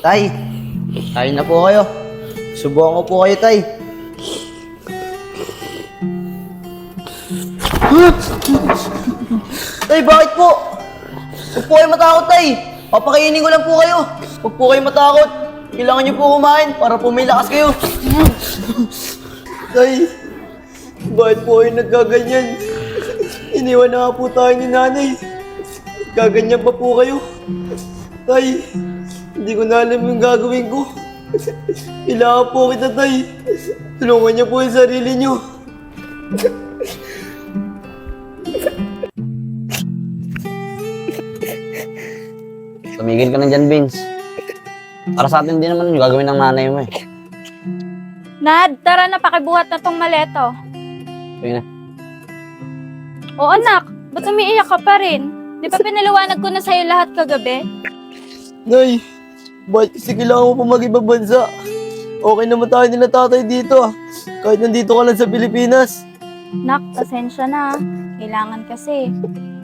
Tay, kain na po kayo. Subukan ko po kayo, Tay. Tay, bakit po? Huwag po kayo matakot, Tay. Papakainin ko lang po kayo. Huwag po kayo matakot. Kailangan niyo po kumain para po may lakas kayo. Tay, bakit po kayo nagkaganyan? Iniwan na nga po tayo ni nanay. Gaganyan pa po kayo. Tay, hindi ko na alam yung gagawin ko. Kailangan po kita, Tay. Tulungan niyo po yung sarili niyo. Tumigil ka na dyan, Vince. Para sa atin din naman yung gagawin ng nanay mo eh. Nad, tara na, pakibuhat na tong maleto. Sige na. Oo anak, ba't umiiyak ka pa rin? Di ba pinaliwanag ko na sa'yo lahat kagabi? Nay, bakit kasi kailangan mo pa mag-ibang bansa? Okay naman tayo nila tatay dito ah. Kahit nandito ka lang sa Pilipinas. Nak, pasensya na. Kailangan kasi.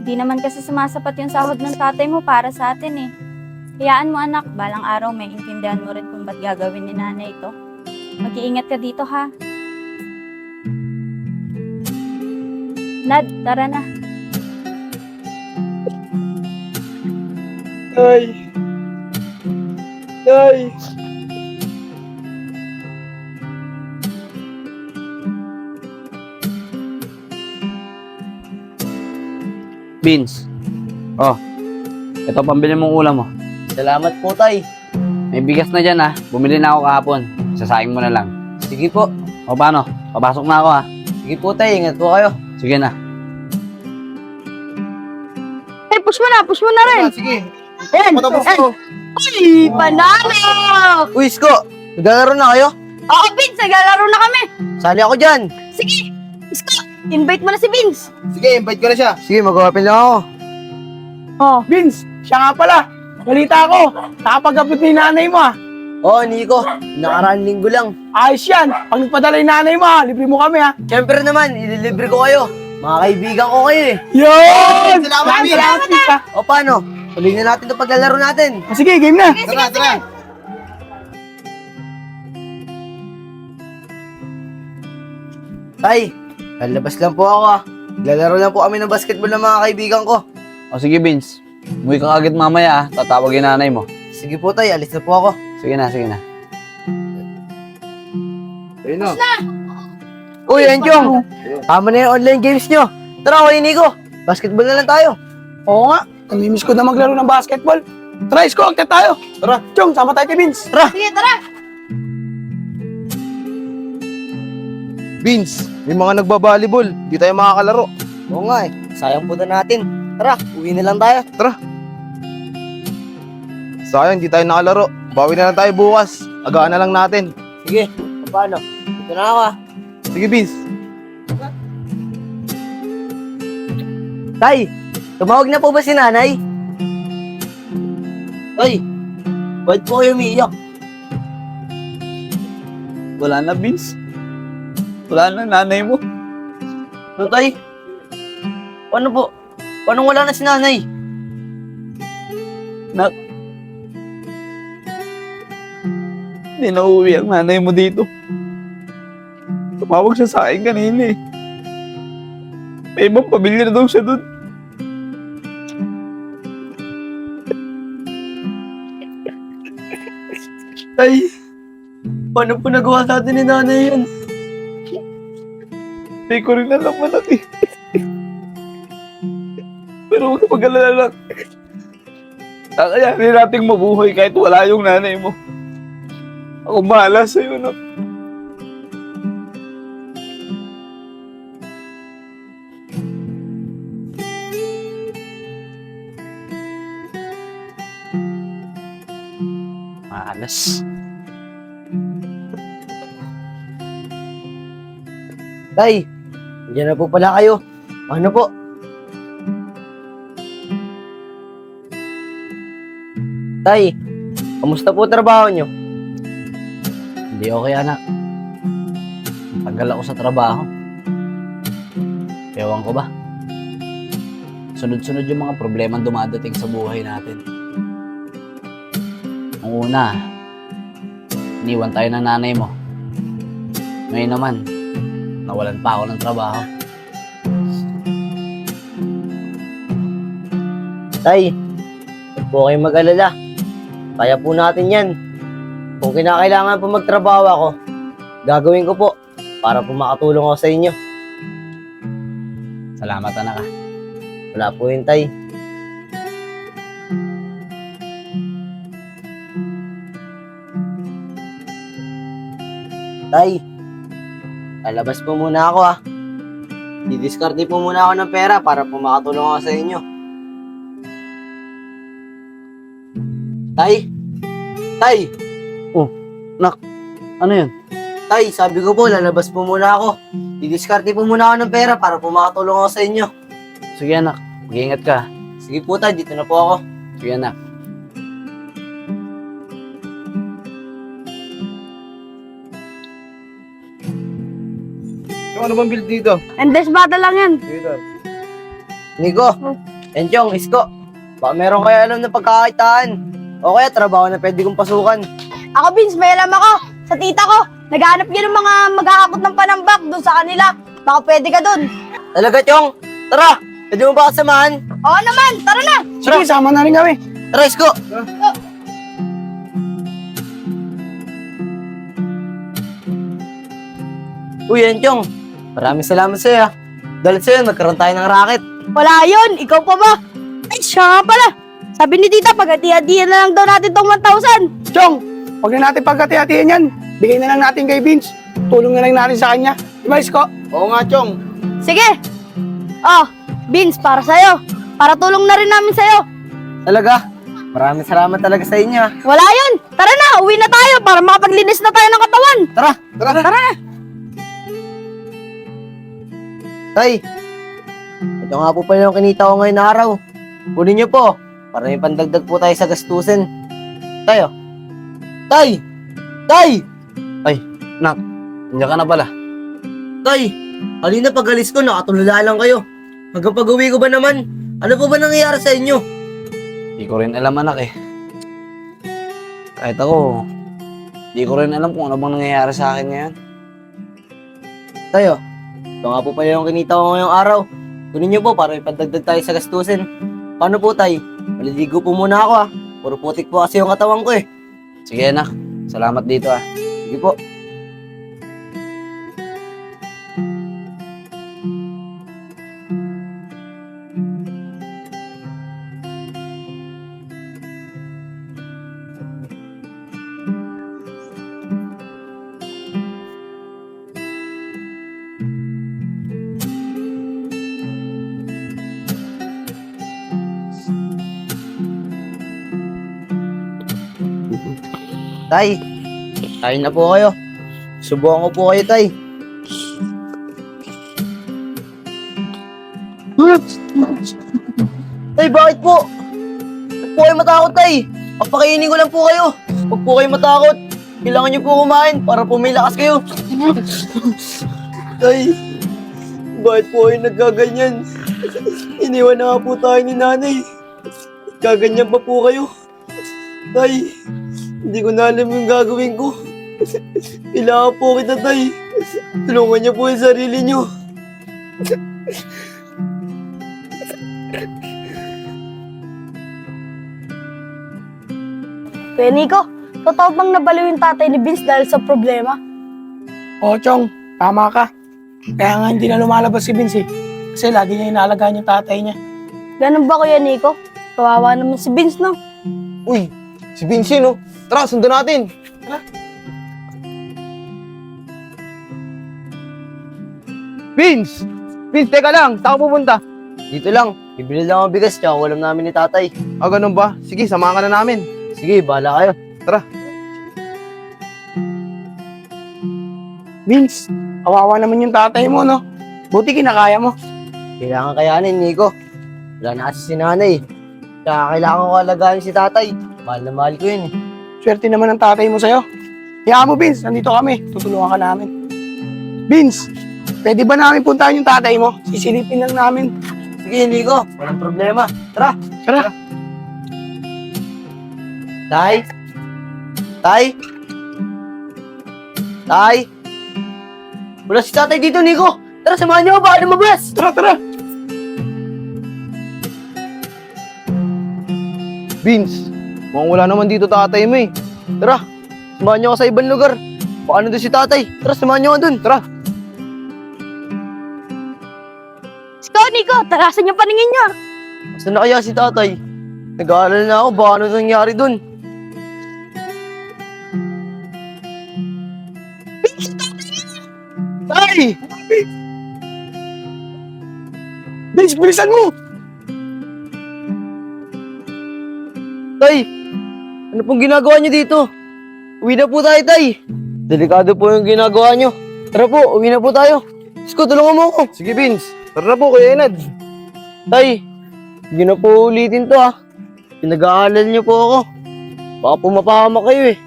Di naman kasi sumasapat yung sahod ng tatay mo para sa atin eh. Hayaan mo anak, balang araw may intindihan mo rin kung ba't gagawin ni nanay ito. Mag-iingat ka dito ha. Nad, tara na. Nay! Nay! Vince. Oh, ito pambili mong ulam mo. Salamat po, Tay. May bigas na dyan ha. Bumili na ako kahapon. Sasaing mo na lang. Sige po. O paano? Papasok na ako ha. Sige po, Tay. Ingat po kayo. Sige na. Eh, push mo na rin. Sige. Ayan, Matapos ko. Uy, panalo! Uy, Isko. Naglalaro na kayo? Oo, Vince, naglalaro na kami. Sali ako dyan. Sige, Isko, invite mo na si Vince. Sige, invite ko na siya. Sige, mag-open lang ako. Oh, Vince, siya nga pala. Balita ko, nakapag-abot ni nanay mo ah. Oo, Nico. Nakaraan linggo lang. Ayos yan. Pag nagpadala yung nanay mo ah, libre mo kami ah. Siyempre naman, ililibre ko kayo. Mga kaibigan ko kayo eh. Yun! Salamat, Vince. Salamat, Vince ah. O paano? Tuloy na natin itong paglalaro natin. Ah, sige, game na. Tara. Tay, lalabas lang po ako ah. Lalaro lang po kami ng basketball ng mga kaibigan ko. O sige, Vince. Umuwi ka agad mamaya ha. Tatawagin nanay mo. Sige po, Tay. Alis na po ako. Sige na, sige na. Ayun na. Uy, Enjong. Tama na yung online games nyo. Tara, kayo Nico. Basketball na lang tayo. Oo nga, namimiss ko na maglaro ng basketball. Tara, Isko, agad tayo. Tara, Chong, sama tayo kay Vince. Tara. sige, tara. Vince, may mga nagbabalibol. Di tayo makakalaro. Oo nga eh. Sayang po na natin. Tara, uwi na lang tayo. Sayang, di tayo nakalaro. Bawi na lang tayo bukas. Agaan na lang natin. Sige, paano? Dito na ako ah. Sige, Vince. Tay, tumawag na po ba si nanay? Tay, ba't po kayo umiiyak? Wala na, Vince. Wala na nanay mo. Ano, Tay? Paano po? Paano wala na si nanay? Nak. Hindi na uuwi ang nanay mo dito. Tumawag siya sa akin kanina eh. May ibang pamilya na daw siya dun. Tay, paano po nagawa sa atin ni nanay yan? Hindi ko rin alam anak eh. Pero huwag ka mag-alala lang. Kakayanin nating mabuhay kahit wala yung nanay mo. Ako bahala sa'yo, no? Malas. Tay, nandiyan na po pala kayo. Paano po? Tay, kamusta po trabaho nyo? Hindi okay, anak. Tagal ako sa trabaho. Ewan ko ba? Sunod-sunod yung mga problemang dumadating sa buhay natin. Ang una, iniwan tayo ng nanay mo. Ngayon naman, nawalan pa ako ng trabaho. Tay, huwag po kayong mag-alala. Kaya po natin yan. Kung kinakailangan po magtrabaho ako, gagawin ko po para po makatulong ako sa inyo. Salamat, anak. Wala po yun, Tay. Tay, lalabas po muna ako Didiskarte po muna ako ng pera para po makatulong ako sa inyo. Tay! Tay! Ano yun? Tay, sabi ko po, lalabas po muna ako. Didiskarte po muna ako ng pera para po makatulong ako sa inyo. Sige, anak. Mag-iingat ka. Sige po, Tay, dito na po ako. Sige, anak. Yung ano bang build dito? Endes bata lang yan. Dito. Nico, Enchong, Isko, baka meron kayo alam na pagkakakitaan. O kaya trabaho na pwede kong pasukan. Ako, Vince, may alam ako. Sa tita ko, naghahanap yun ng mga maghahakot ng panambak doon sa kanila. Baka pwede ka doon. Talaga, Chong? Tara, pwede mo ba kasamahan? Oo naman, tara na. Sige, sama na rin kami. Tara, Isko! Uy, Enchong, maraming salamat sa'yo Dahil sa'yo, nagkaroon tayo ng racket. Wala yun, ikaw pa ba? Ay, siya nga pala. Sabi ni tita, pag-hati-hatihan na lang daw natin tong 1,000. Chong, huwag na natin pagkati-hatihan yan. Bigay na lang natin kay Vince. Tulong na lang natin sa kanya. Diba, Isko? Oo nga, Chong. Sige. Oh, Vince, para sa'yo. Para tulong na rin namin sa'yo. Talaga, maraming salamat talaga sa inyo. Wala yun. Tara na, uwi na tayo para makapaglinis na tayo ng katawan. Tara! Tara na. Tay, ito nga po pala yung kinita ko ngayon na araw. Kunin niyo po, para may pandagdag po tayo sa gastusin. Tayo. Tay! Tay! Nandiyan ka na pala. Tay! Halina pag alis ko, nakatulala lang kayo. Hanggang pag-uwi ko ba naman? Ano po ba nangyayari sa inyo? Hindi ko rin alam, anak eh. Kahit ako, hindi ko rin alam kung ano bang nangyayari sa akin ngayon. Tayo, ito nga po pala yung kinita ko ngayong araw. Kunin niyo po para may pandagdag tayo sa gastusin. Paano po, Tay? Maliligo po muna ako Puro putik po kasi yung katawan ko eh. Sige, anak. Salamat dito Sige po. Tay, kain na po kayo. Subukan ko po kayo, Tay. Tay, bakit po? Huwag po kayo matakot, Tay. Papakainin ko lang po kayo. Huwag po kayo matakot. Kailangan niyo po kumain para po may lakas kayo. Tay, bakit po kayo nagkaganyan? Iniwan na nga po tayo ni nanay. Gaganyan pa po kayo. Tay, hindi ko na alam yung gagawin ko. Kailangan po kita, Tay. Tulungan niyo po yung sarili niyo. Kuya Nico, totoo bang nabaliw yung tatay ni Vince dahil sa problema? Oo, Chong, tama ka. Kaya nga hindi na lumalabas si Vince eh. Kasi lagi niya inaalagaan yung tatay niya. Ganun ba, Kuya Nico? Kawawa naman si Vince, no? Uy, si Vinci, no? Tara, sundan natin. Vince! Vince, teka lang. Saan ka pupunta? Dito lang. Bibili lang ang bigas tsaka ulam namin ni tatay. Ah, ganun ba? Sige, samahan ka na namin. Sige, bahala kayo. Vince, kawawa naman yung tatay mo, no? Buti kinakaya mo. Kailangan kayanin, Nico. Wala na kasi si nanay. Kaya kailangan ko alagaan si tatay. Mahal na mahal ko yun eh. Swerte naman ang tatay mo sa'yo. Kaya mo, Vince, nandito kami. Tutulungan ka namin. Vince, pwede ba namin puntahan yung tatay mo? Sisilipin lang namin. Sige, Nico. Walang problema. Tara. Tara. Tay, Tay? Tay? Wala si tatay dito, Nico. Tara, samahan niyo ako, baka lumabas. Tara, tara! Vince, mukhang wala naman dito tatay mo eh. Tara, samahan niyo ako sa ibang lugar. Baka nandun si tatay. Tara, samahan niyo ako dun. Tara. Ikaw, Nico, tarasan yung paningin niyo. Saan na kaya si tatay? Nag-aalala na ako, baka ano nangyari dun. Tay! Vince, bilisan mo! Tay, ano pong ginagawa niyo dito? Uwi na po tayo, tay. Delikado po yung ginagawa niyo. Tara po, uwi na po tayo. Isko, tulungan mo ako. Sige Vince, tara na po Kuya Enad. Tay, hindi na po ulitin to ha. Pinag-aalala niyo po ako. Baka po mapahamak kayo eh.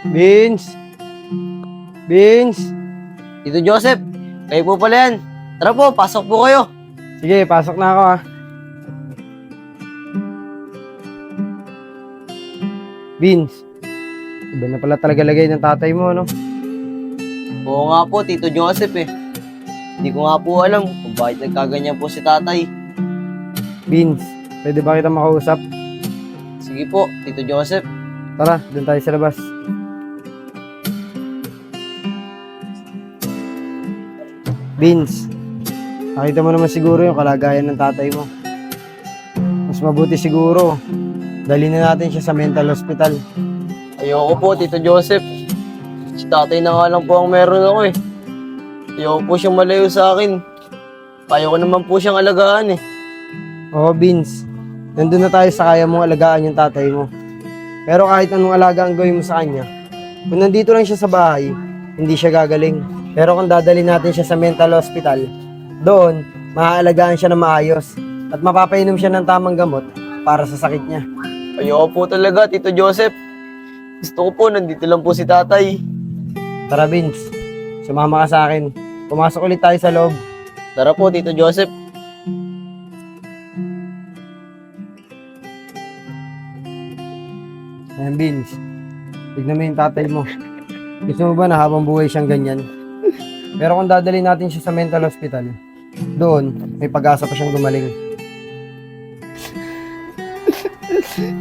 Vince! Vince! Tito Joseph, kayo po pala yan. Tara po, pasok po kayo. Sige, pasok na ako ah. Vince, iba na pala talaga lagay ng tatay mo, no? Oo nga po, Tito Joseph eh. Hindi ko nga po alam kung bakit nagkaganyan po si tatay. Vince, pwede ba kita makausap? Sige po, Tito Joseph. Tara, doon tayo sa labas. Vince, nakita mo naman siguro yung kalagayan ng tatay mo. Mas mabuti siguro, dali na natin siya sa mental hospital. Ayoko po, Tito Joseph. Si tatay na nga lang po ang meron ako eh. Ayoko po siyang malayo sa akin. Ayoko naman po siyang alagaan eh. Oo, Vince, nandun na tayo sa kaya mong alagaan yung tatay mo. Pero kahit anong alaga ang gawin mo sa kanya, kung nandito lang siya sa bahay, hindi siya gagaling. Pero kung dadalhin natin siya sa mental hospital, doon, maaalagaan siya na maayos at mapapainom siya ng tamang gamot para sa sakit niya. Ayoko po talaga, Tito Joseph. Gusto ko po, nandito lang po si tatay. Tara, Vince, sumama ka sa akin. Pumasok ulit tayo sa loob. Tara po, Tito Joseph. Ayan, Vince, tignan mo yung tatay mo. Gusto mo ba na habang buhay siyang ganyan? Pero kung dadalhin natin siya sa mental hospital, doon, may pag-asa pa siyang gumaling.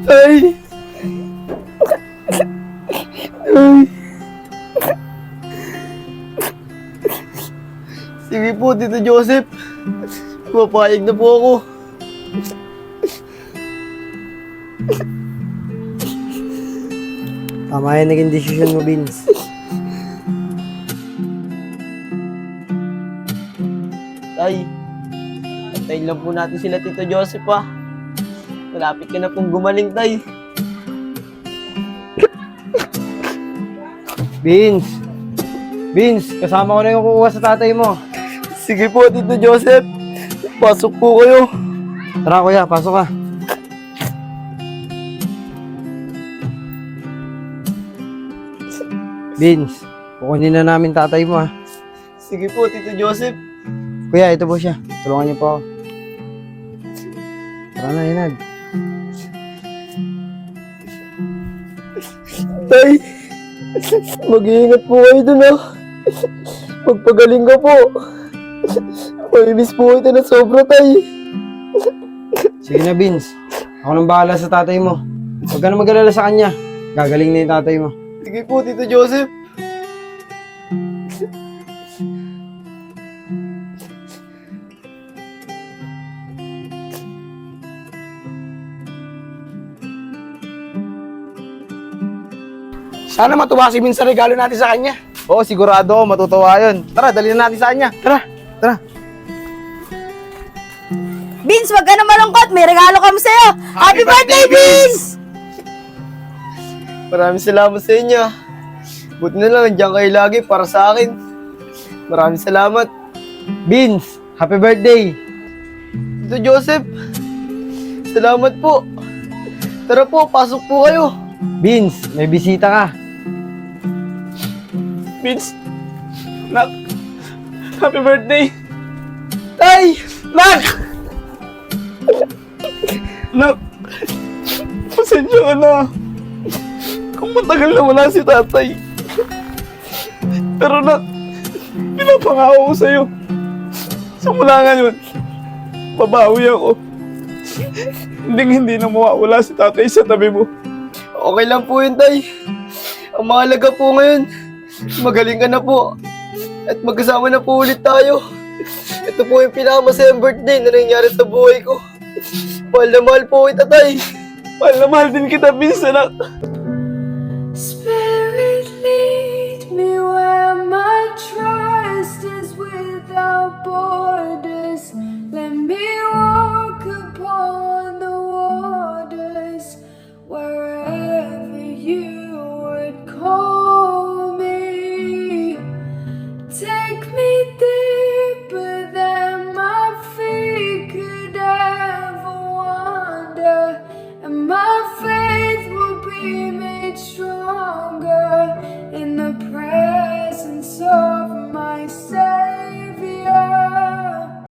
Ay! Ay! Sige po, Tito Joseph. Papayag na po ako. Tama yan naging desisyon mo, Vince. Tay, antayin lang po natin sila, Tito Joseph ha. Malapit ka na pong gumaling, tay. Vince! Vince, kasama ko na yung kukuha sa tatay mo. Sige po, Tito Joseph. Pasok po kayo. Tara, kuya, pasok ka. Vince, kukunin na namin tatay mo ha. Sige po, Tito Joseph. Kuya, ito po siya. Tulungan niyo po ako. Tara na, Inad. Tay, mag-iingat po kayo dun ha. Magpagaling ka po. May-miss po ito na sobra, tay. Sige na, Vince. Ako nang bahala sa tatay mo. Huwag ka na mag-alala sa kanya. Gagaling na yung tatay mo. Sige po, Tito Joseph. Sana matuwa si Vince sa regalo natin sa kanya. Oo, sigurado ako, matutuwa yun. Tara, dali na natin sa kanya. Tara, tara. Vince, wag ka na malungkot. May regalo kami sa'yo. Happy birthday, Vince! Maraming salamat sa inyo. Buti na lang, nandiyan kayo lagi para sa akin. Maraming salamat. Vince, happy birthday! Tito Joseph, salamat po. Tara po, pasok po kayo. Vince, may bisita ka. Vince, Nak! Happy birthday! Tay! Nak! Nak! Pasensya ka na. Kung matagal na wala si tatay. Pero nak, pinapangako ko sa'yo. Simula ngayon, babawi ako. Hindi na mawawala si tatay sa tabi mo. Okay lang po yun, Tay. Ang mahalaga po ngayon, magaling ka na po. At magkasama na po ulit tayo. Ito po yung pinakamasayang birthday na nangyari sa buhay ko. Mahal na mahal po kita, Tay. Mahal na mahal din kita, Vince, anak. Spirit, lead me where my trust is without borders. Let me walk upon the waters wherever you would call me. Take me deeper than my feet could ever wander, and my faith